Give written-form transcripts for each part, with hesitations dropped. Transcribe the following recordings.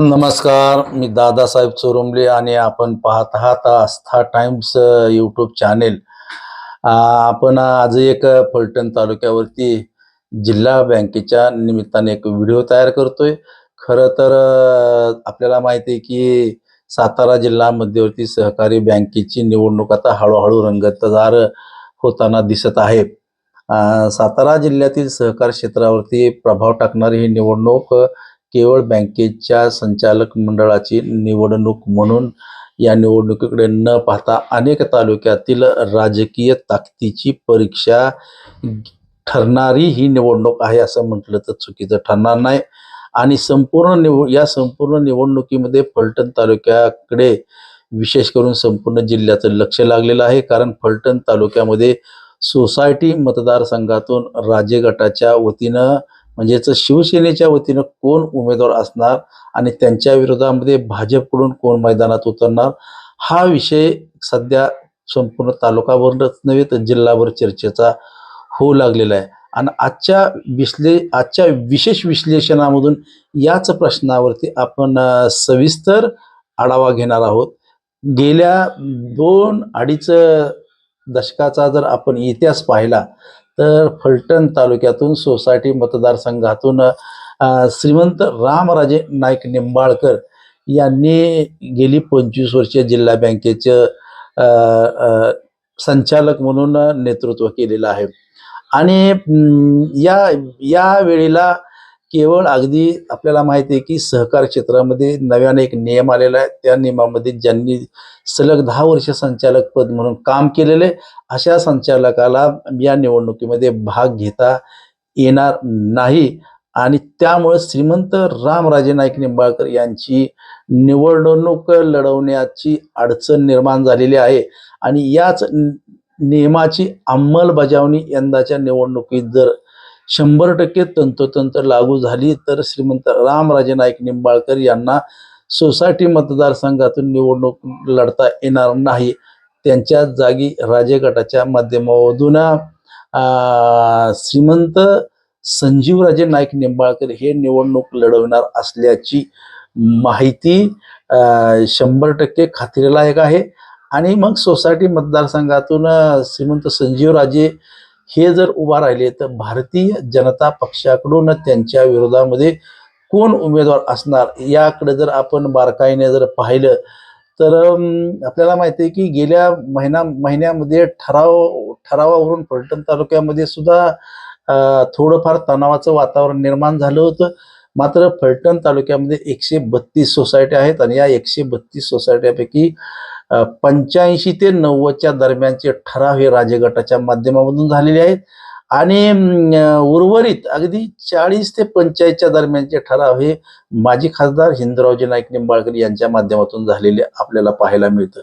नमस्कार, मी दादासाहेब चोरुमले आणि आपण पाहत आहात आस्था टाइम्स यूट्यूब चॅनेल. आपण आज एक फलटण तालुक्यावरती जिल्हा बँकेच्या निमित्ताने एक व्हिडिओ तयार करतोय. खरं तर आपल्याला माहिती आहे की सातारा जिल्हा मध्यवर्ती सहकारी बँकेची निवडणूक आता हळूहळू रंगतदार होताना दिसत आहे. सातारा जिल्ह्यातील सहकार क्षेत्रावरती प्रभाव टाकणारी ही निवडणूक केवळ बँकेच्या संचालक मंडळाची निवडणूक म्हणून या निवडणुकीकडे न पाहता अनेक तालुक्यातील राजकीय ताकदीची परीक्षा ठरणारी ही निवडणूक आहे असं म्हटलं तर चुकीचं ठरणार नाही. आणि या संपूर्ण निवडणुकीमध्ये फलटण तालुक्याकडे विशेष करून संपूर्ण जिल्ह्याचं लक्ष लागलेलं आहे. कारण फलटण तालुक्यामध्ये सोसायटी मतदारसंघातून राजे गटाच्या वतीनं म्हणजेच शिवसेनेच्या वतीनं कोण उमेदवार असणार आणि त्यांच्या विरोधामध्ये भाजपकडून कोण मैदानात उतरणार, हा विषय सध्या संपूर्ण तालुकाभरच नव्हे तर जिल्हाभर चर्चेचा होऊ लागलेला आहे. आणि आजच्या विशेष विश्लेषणामधून याच प्रश्नावरती आपण सविस्तर आढावा घेणार आहोत. गेल्या 2-2.5 दशकाचा जर आपण इतिहास पाहिला तर फलटण तालुक्यातून सोसायटी मतदारसंघातून श्रीमंत रामराजे नाईक निंबाळकर यांनी गेली 25 वर्षे जिल्हा बँकेचे संचालक म्हणून नेतृत्व केलेलं आहे. आणि या वेळेला केवळ अगदी आपल्याला माहिती आहे की सहकार क्षेत्रामध्ये नव्याने एक नियम आलेला आहे. त्या नियमामध्ये ज्यांनी सलग 10 वर्ष संचालक पद म्हणून काम केलेले अशा संचालकाला या निवडणुकीमध्ये भाग घेता येणार नाही. आणि त्यामुळे श्रीमंत रामराजे नाईक निंबाळकर यांची निवडणूक लढवण्याची अडचण निर्माण झालेली आहे. आणि याच नियमाची अंमलबजावणी यंदाच्या निवडणुकीत जर 100% तंतोतंत लागू झाली तर श्रीमंत रामराजे नाईक निंबाळकर यांना सोसायटी मतदारसंघातून निवडणूक लढता येणार नाही. त्यांच्या जागी राजे गटाच्या माध्यमातून श्रीमंत संजीवराजे नाईक निंबाळकर हे निवडणूक लढवणार असल्याची माहिती 100% खात्रीलायक आहे. आणि मग सोसायटी मतदारसंघातून श्रीमंत संजीवराजे हे जर उभा राहिले तर भारतीय जनता पक्षाकडून त्यांच्या विरोधामध्ये कोण उमेदवार असणार याकडे जर आपण बारकाईने जर पाहिलं तर आपल्याला माहिती आहे की गेल्या महिन्यामध्ये ठरावावरून फलटण तालुक्यामध्ये सुद्धा थोडंफार तणावाचं वातावरण निर्माण झालं होतं. मात्र फलटण तालुक्यामध्ये 132 सोसायटी आहेत आणि या 132 सोसायट्यापैकी 85 ते 90च्या दरम्यानचे ठराव हे राजे गटाच्या माध्यमामधून झालेले आहेत. आणि उर्वरित अगदी 40 ते 45च्या दरम्यानचे ठराव हे माजी खासदार हिंदुरावजी नाईक निंबाळकर यांच्या माध्यमातून झालेले आपल्याला पाहायला मिळतं.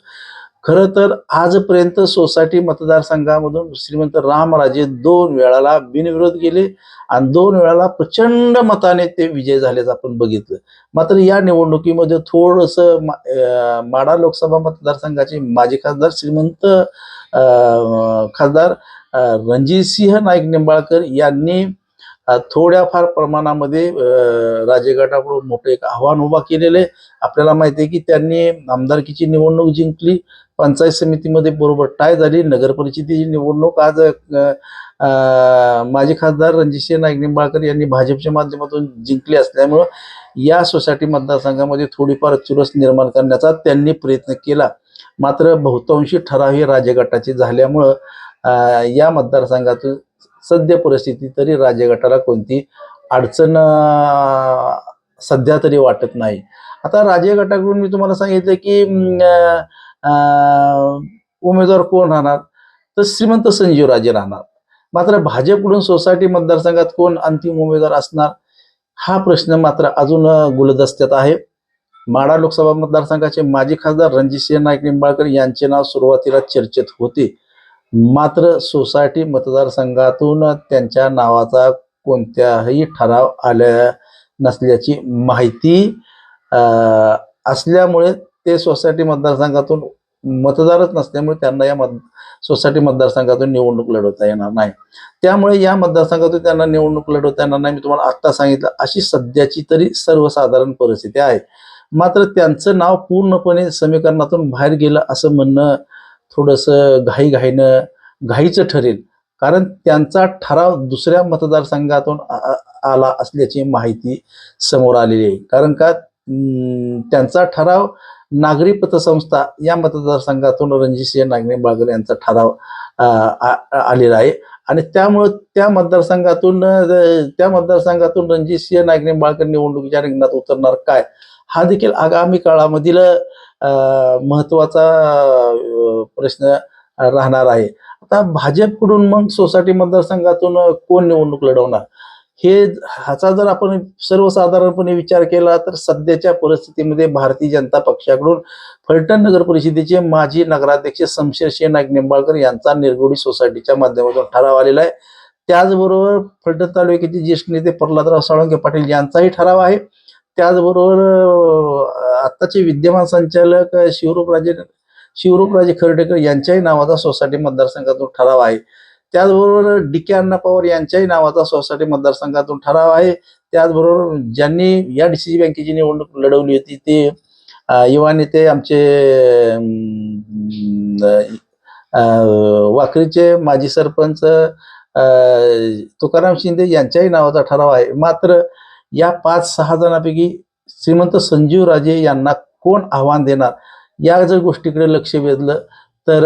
खरं तर आजपर्यंत सोसायटी मतदारसंघामधून श्रीमंत रामराजे 2 वेळाला बिनविरोध गेले आणि 2 वेळाला प्रचंड मताने ते विजय झाल्याचं आपण बघितलं. मात्र या निवडणुकीमध्ये थोडंसं माढा लोकसभा मतदारसंघाचे माजी खासदार श्रीमंत खासदार रणजितसिंह नाईक निंबाळकर यांनी थोड्याफार प्रमाणामध्ये राजे गटाकडून मोठं एक आव्हान उभा केलेलं आहे. आपल्याला माहिती आहे की त्यांनी आमदारकीची निवडणूक जिंकली, पंचायत समितीमध्ये बरोबर टाय झाली, नगर परिषदेची निवडणूक आज माजी खासदार रणजितसिंह नाईक निंबाळकर यांनी भाजपच्या माध्यमातून जिंकली असल्यामुळं या सोसायटी मतदारसंघामध्ये थोडीफार चुरस निर्माण करण्याचा त्यांनी प्रयत्न केला. मात्र बहुतांशी ठराव हे राजे गटाचे झाल्यामुळं या मतदारसंघातून सद्य परिस्थिती तरी राजे गटाला कोणती अडचण सध्या तरी वाटत नाही. आता राजे गटाकडून मी तुम्हाला सांगितलं की उमेदवार कोण राहणार तर श्रीमंत संजीवराजे राहणार. मात्र भाजपकडून सोसायटी मतदारसंघात कोण अंतिम उमेदवार असणार हा प्रश्न मात्र अजून गुलदस्त्यात आहे. माढा लोकसभा मतदारसंघाचे माजी खासदार रणजितसिंह नाईक निंबाळकर यांचे नाव सुरुवातीला चर्चेत होते. मात्र सोसायटी मतदारसंघातून त्यांच्या नावाचा कोणत्याही ठराव आल्या नसल्याची माहिती असल्यामुळे ते सोसायटी मतदारसंघातून मतदारच नसल्यामुळे त्यांना या सोसायटी मतदारसंघातून निवडणूक लढवता येणार नाही. त्यामुळे या मतदारसंघातून त्यांना निवडणूक लढवता येणार नाही. मी तुम्हाला आत्ता सांगितलं अशी सध्याची तरी सर्वसाधारण परिस्थिती आहे. मात्र त्यांचं नाव पूर्णपणे समीकरणातून बाहेर गेलं असं म्हणणं थोडंसं घाईचं ठरेल. कारण त्यांचा ठराव दुसऱ्या मतदारसंघातून आला असल्याची माहिती समोर आलेली आहे. कारण का त्यांचा ठराव नागरी पतसंस्था या मतदारसंघातून रणजितसिंह नागणे निंबाळकर यांचा ठराव आलेला आहे. आणि त्यामुळं त्या मतदारसंघातून रणजितसिंह नागणे निंबाळकर निवडणुकीच्या रिंगणात उतरणार काय, हा देखील आगामी काळामधील महत्वाचा प्रश्न राहणार आहे. आता भाजपकडून मग सोसायटी मतदारसंघातून कोण निवडणूक लढवणार, ह्याचा जर आपण सर्वसाधारणपणे विचार केला तर सध्याच्या परिस्थितीमध्ये भारतीय जनता पक्षाकडून फलटण नगर परिषदेचे माजी नगराध्यक्ष शमशेरसिंह नागणे निंबाळकर यांचा निरगुडी सोसायटीच्या माध्यमातून ठराव आलेला आहे. त्याचबरोबर फलटण तालुक्याचे ज्येष्ठ नेते प्रल्हादराव साळुंखे पाटील यांचाही ठराव आहे. त्याचबरोबर आत्ताचे विद्यमान संचालक शिवरूपराजे खर्डेकर यांच्याही नावाचा सोसायटी मतदारसंघातून ठराव आहे. त्याचबरोबर डी.के. अण्णा पवार यांच्याही नावाचा सोसायटी मतदारसंघातून ठराव आहे. त्याचबरोबर ज्यांनी या डीसीसी बँकेची निवडणूक लढवली होती ते युवा नेते आमचे वाखरीचे माजी सरपंच तुकाराम शिंदे यांच्याही नावाचा ठराव आहे. मात्र या 5-6 जणांपैकी श्रीमंत संजीव राजे यांना कोण आव्हान देणार, या जर गोष्टीकडे लक्ष वेधलं तर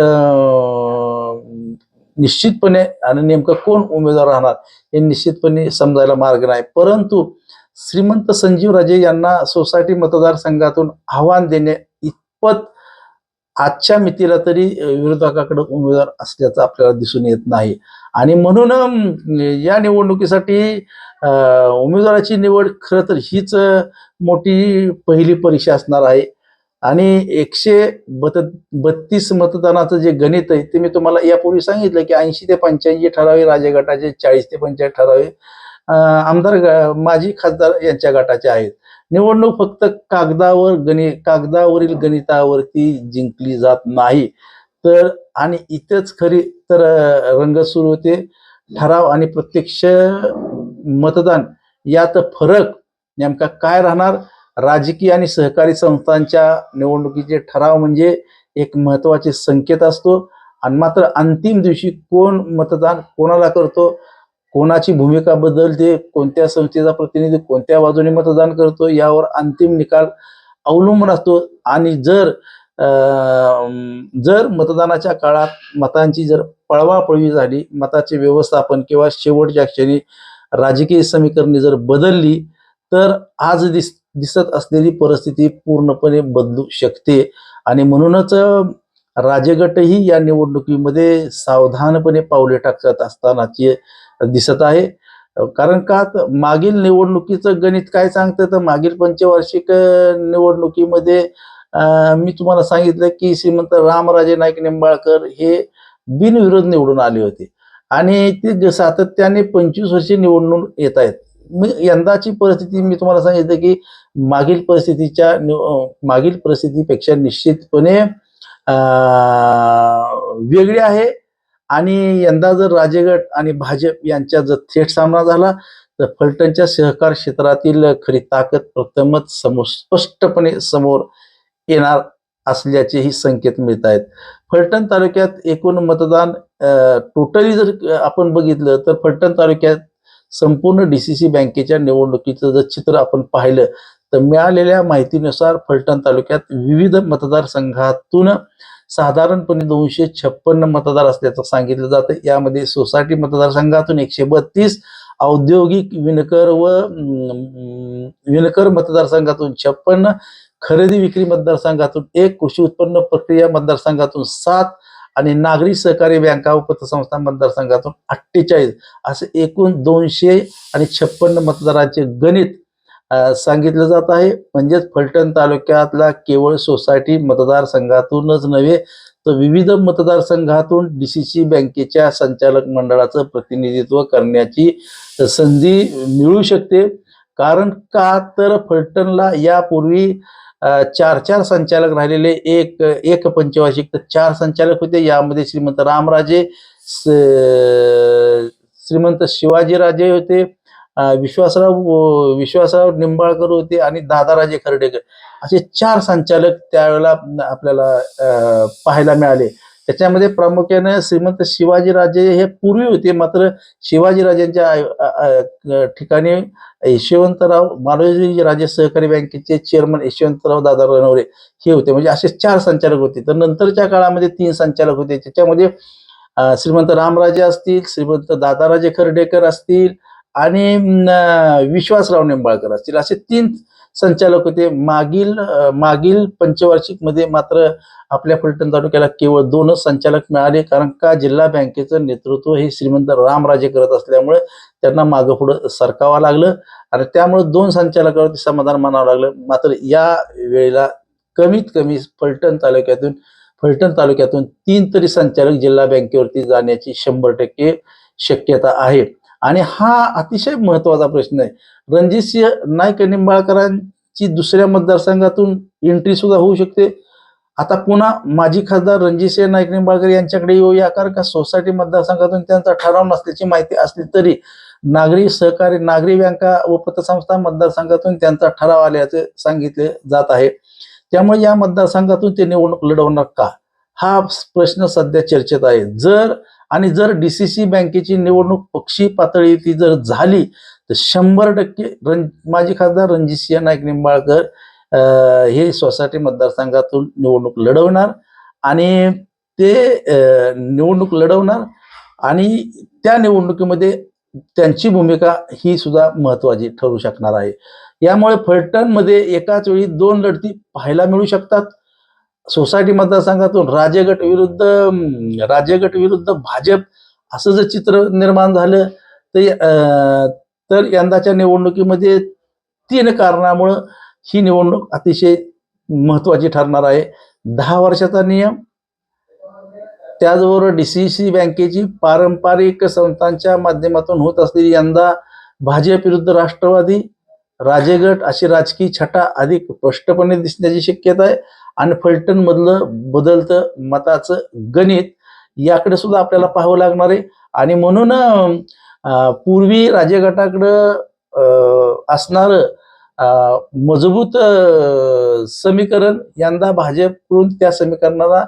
निश्चितपणे आणि नेमकं कोण उमेदवार राहणार हे निश्चितपणे समजायला मार्ग नाही. परंतु श्रीमंत संजीव राजे यांना सोसायटी मतदारसंघातून आव्हान देणे इतपत आजच्या मितीला तरी विरोधकाकडे उमेदवार असल्याचं आपल्याला दिसून येत नाही. आणि म्हणून या निवडणुकीसाठी उमेदवाराची निवड खरं तर हीच मोठी पहिली परीक्षा असणार आहे. आणि 132 मतदानाचं जे गणित आहे ते मी तुम्हाला यापूर्वी सांगितलं की 80 ते 85 ठरावे राज्य गटाचे, 40 ते 45 ठरावे आमदार माजी खासदार यांच्या गटाचे आहेत. निवडणूक फक्त कागदावरील गणितावरती जिंकली जात नाही तर, आणि इथेच खरी तर रंगत सुरू होते. ठराव आणि प्रत्यक्ष मतदान यात फरक नेमका काय राहणार. राजकीय आणि सहकारी संस्थांच्या निवडणुकीचे ठराव म्हणजे एक महत्वाचे संकेत असतो, आणि मात्र अंतिम दिवशी कोण मतदान कोणाला करतो, कोणाची भूमिका बदलते, कोणत्या संस्थेचा प्रतिनिधी कोणत्या बाजूने मतदान करतो यावर अंतिम निकाल अवलंबून असतो. आणि जर मतदानाच्या काळात मतांची जर पळवापळवी झाली, मताचे व्यवस्थापन किंवा शेवटच्या क्षणी राजकीय समीकरणे जर बदलली तर आज दिसत असलेली परिस्थिती पूर्णपणे बदलू शकते. आणि म्हणूनच राजगटही या निवडणुकीमध्ये सावधानपणे पावले टाकत असतानाची दिसत आहे. कारण का मागील निवडणुकीचं गणित काय सांगतं तर मागील पंचवार्षिक निवडणुकीमध्ये मी तुम्हाला सांगितलं की श्रीमंत रामराजे नाईक निंबाळकर हे बिनविरोध निवडून आले होते आणि ते सातत्याने 25 वर्षे निवडून येत आहेत. यंदाची परिस्थिती मी तुम्हाला सांगितलं की मागील परिस्थितीपेक्षा निश्चितपणे वेगळी आहे. आणि यंदा जर राजगट आणि भाजप यांच्या जर थेट सामना झाला तर फलटणच्या सहकार क्षेत्रातील खरी ताकद प्रथमच स्पष्टपणे समोर येणार असल्याचेही संकेत मिळत आहेत. फलटण तालुक्यात एकूण मतदान टोटली जर आपण बघितलं तर फलटण तालुक्यात संपूर्ण डीसीसी बँकेच्या निवडणुकीचं जर चित्र आपण पाहिलं तर मिळालेल्या माहितीनुसार फलटण तालुक्यात विविध मतदारसंघातून साधारणपणे 256 मतदार असल्याचं सांगितलं जातं. यामध्ये सोसायटी मतदारसंघातून 132, औद्योगिक विणकर मतदारसंघातून 56, खरेदी विक्री मतदारसंघातून 1, कृषी उत्पन्न प्रक्रिया मतदारसंघातून 7 आणि नागरी सहकारी बँका व पतसंस्था मतदारसंघातून 48 असे एकूण 256 मतदारांचे गणित सांगितलं जात आहे. म्हणजेच फलटण तालुक्यातला केवळ सोसायटी मतदारसंघातूनच नव्हे तर विविध मतदारसंघातून डीसीसी बँकेच्या संचालक मंडळाचं प्रतिनिधित्व करण्याची संधी मिळू शकते. कारण का तर फलटणला यापूर्वी चार चार संचालक राहिलेले, एक पंचवार्षिक, तर 4 संचालक होते. यामध्ये श्रीमंत रामराजे, श्रीमंत शिवाजीराजे होते, विश्वासराव निंबाळकर होते आणि दादाराजे खर्डेकर, असे 4 संचालक त्यावेळेला आपल्याला पाहायला मिळाले. त्याच्यामध्ये प्रामुख्याने श्रीमंत शिवाजीराजे हे पूर्वी होते, मात्र शिवाजीराजांच्या ठिकाणी यशवंतराव मालोजी राजे सहकारी बँकेचे चेअरमन यशवंतराव दादा रणवरे हे होते. म्हणजे असे 4 संचालक होते. तर नंतरच्या काळामध्ये 3 संचालक होते. त्याच्यामध्ये श्रीमंत रामराजे असतील, श्रीमंत दादाराजे खर्डेकर असतील आणि विश्वासराव निंबाळकर असतील, असे 3 संचालक होते. मागील पंचवार्षिक मध्ये मात्र आपल्या फलटण तालुक्याला केवळ 2च संचालक मिळाले, कारण का जिल्हा बँकेचं नेतृत्व हे श्रीमंत रामराजे करत असल्यामुळे त्यांना मागं पुढं सरकावं लागलं आणि त्यामुळे 2 संचालकावरती समाधान मानावं लागलं. मात्र या वेळेला कमीत कमी फलटण तालुक्यातून 3 तरी संचालक जिल्हा बँकेवरती जाण्याची 100% शक्यता आहे. आणि हा अतिशय महत्वाचा प्रश्न आहे. रणजितसिंह नाईक निंबाळकरांची दुसऱ्या मतदारसंघातून एंट्री सुद्धा होऊ शकते. आता पुन्हा माजी खासदार रणजितसिंह नाईक निंबाळकर यांच्याकडे येऊया, कारण का सोसायटी मतदारसंघातून त्यांचा ठराव नसल्याची माहिती असली तरी नागरी बँका व पतसंस्था मतदारसंघातून त्यांचा ठराव आल्याचे सांगितले जात आहे. त्यामुळे या मतदारसंघातून ते निवडणूक लढवणार का, हा प्रश्न सध्या चर्चेत आहे. जर डीसीसी बँकेची निवडणूक पक्षी पातळीवरती जर झाली तर 100% माजी खासदार रणजितसिंह नाईक निंबाळकर हे सोसायटी मतदारसंघातून निवडणूक लढवणार आणि त्या निवडणुकीमध्ये त्यांची भूमिका ही सुद्धा महत्वाची ठरू शकणार आहे. यामुळे फलटणमध्ये एकाच वेळी 2 लढती पाहायला मिळू शकतात. सोसायटी मतदारसंघातून राजेगट विरुद्ध भाजप असं जर चित्र निर्माण झालं तर यंदाच्या निवडणुकीमध्ये 3 कारणामुळं ही निवडणूक अतिशय महत्वाची ठरणार आहे. 10 वर्षाचा नियम, त्याचबरोबर डीसीसी बँकेची पारंपरिक संस्थांच्या माध्यमातून होत असलेली यंदा भाजप विरुद्ध राष्ट्रवादी, राजेगट अशी राजकीय छटा अधिक स्पष्टपणे दिसण्याची शक्यता आहे. आणि फलटण मधलं बदलतं मताचं गणित याकडे सुद्धा आपल्याला पाहावं लागणार आहे. आणि म्हणून पूर्वी राजेगटाकडं असणारं मजबूत समीकरण यंदा भाजपकडून त्या समीकरणाला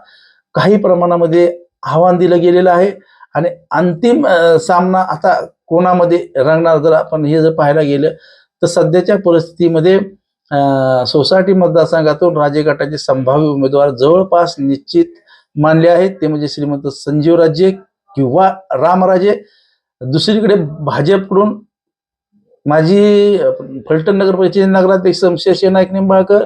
काही प्रमाणामध्ये आव्हान दिलं गेलेलं आहे. आणि अंतिम सामना आता कोणामध्ये रंगणार जर आपण हे जर पाहायला गेलं तर सध्याच्या परिस्थितीमध्ये सोसायटी मतदारसंघातून राजेगटाचे संभाव्य उमेदवार जवळपास निश्चित मानले आहेत. ते म्हणजे श्रीमंत संजीवराजे किंवा रामराजे. दुसरीकडे भाजपकडून माजी फलटण नगर परिषद नगराध्यक्ष शमशेरसिंह नाईक निंबाळकर,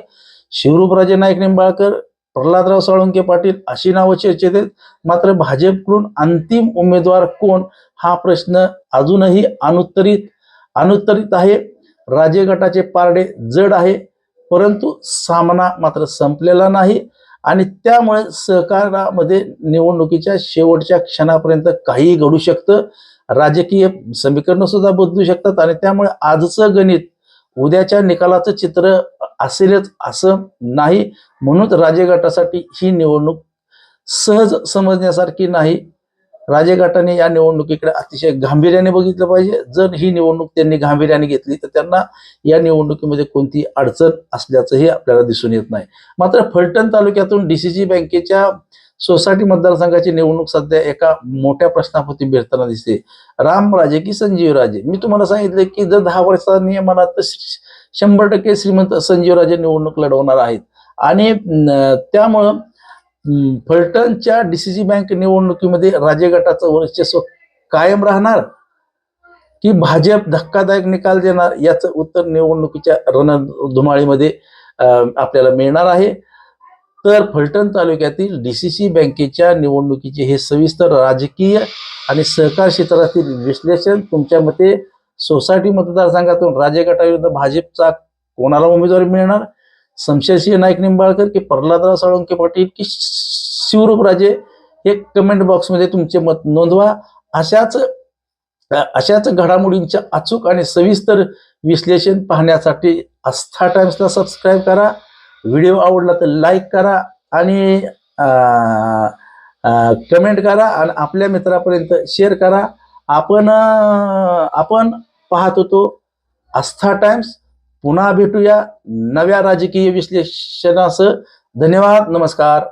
शिवरूपराजे नाईक निंबाळकर, प्रल्हादराव साळुंके पाटील अशी नावं चर्चेत आहेत. मात्र भाजपकडून अंतिम उमेदवार कोण हा प्रश्न अजूनही अनुत्तरित आहे. राजेगटाचे पारडे जड आहे, परंतु सामना मात्र संपलेला नाही आणि त्यामुळे सहकारामध्ये निवडणुकीच्या शेवटच्या क्षणापर्यंत काहीही घडू शकतं. राजकीय समीकरणं सुद्धा बदलू शकतात आणि त्यामुळे आजचं गणित उद्याच्या निकालाचं चित्र असेलच असं नाही. म्हणून राजेगटासाठी ही निवडणूक सहज समजण्यासारखी नाही. राजेगटाने या निवडणुकीकडे अतिशय गांभीर्याने बघितलं पाहिजे. जर ही निवडणूक त्यांनी गांभीर्याने घेतली तर त्यांना या निवडणुकीमध्ये कोणती अडचण असल्याचंही आपल्याला दिसून येत नाही. मात्र फलटण तालुक्यातून डीसीसी बँकेच्या सोसायटी मतदारसंघाची निवडणूक सध्या एका मोठ्या प्रश्नापोटी भेटताना दिसते. रामराजे की संजीवराजे. मी तुम्हाला सांगितलं की जर 10 वर्षाचा नियम आला तर 100% श्रीमंत संजीवराजे निवडणूक लढवणार आहेत. आणि त्यामुळं फलटणच्या डीसीसी बँक निवडणुकीमध्ये राजेगटाचं वर्चस्व कायम राहणार की भाजप धक्कादायक निकाल देणार, याचं उत्तर निवडणुकीच्या रणधुमाळीमध्ये आपल्याला मिळणार आहे. तर फलटण तालुक्यातील डीसीसी बँकेच्या निवडणुकीचे हे सविस्तर राजकीय आणि सहकार क्षेत्रातील विश्लेषण. तुमच्या मते सोसायटी मतदारसंघातून राजेगटाविरुद्ध भाजपचा कोणाला उमेदवारी मिळणार? शमशेरसिंह नाईक निंबाळकर की प्रल्हादराव साळुंके पाटील की शिवरूपराजे? हे कमेंट बॉक्समध्ये तुमचे मत नोंदवा. अशाच घडामोडींच्या अचूक आणि सविस्तर विश्लेषण पाहण्यासाठी आस्था टाइम्सला सबस्क्राईब करा, व्हिडिओ आवडला तर लाईक करा आणि कमेंट करा आणि आपल्या मित्रापर्यंत शेअर करा. आपण पाहत होतो आस्था टाइम्स. पुन्हा भेटूया नव्या राजकीय विश्लेषणासह. धन्यवाद. नमस्कार.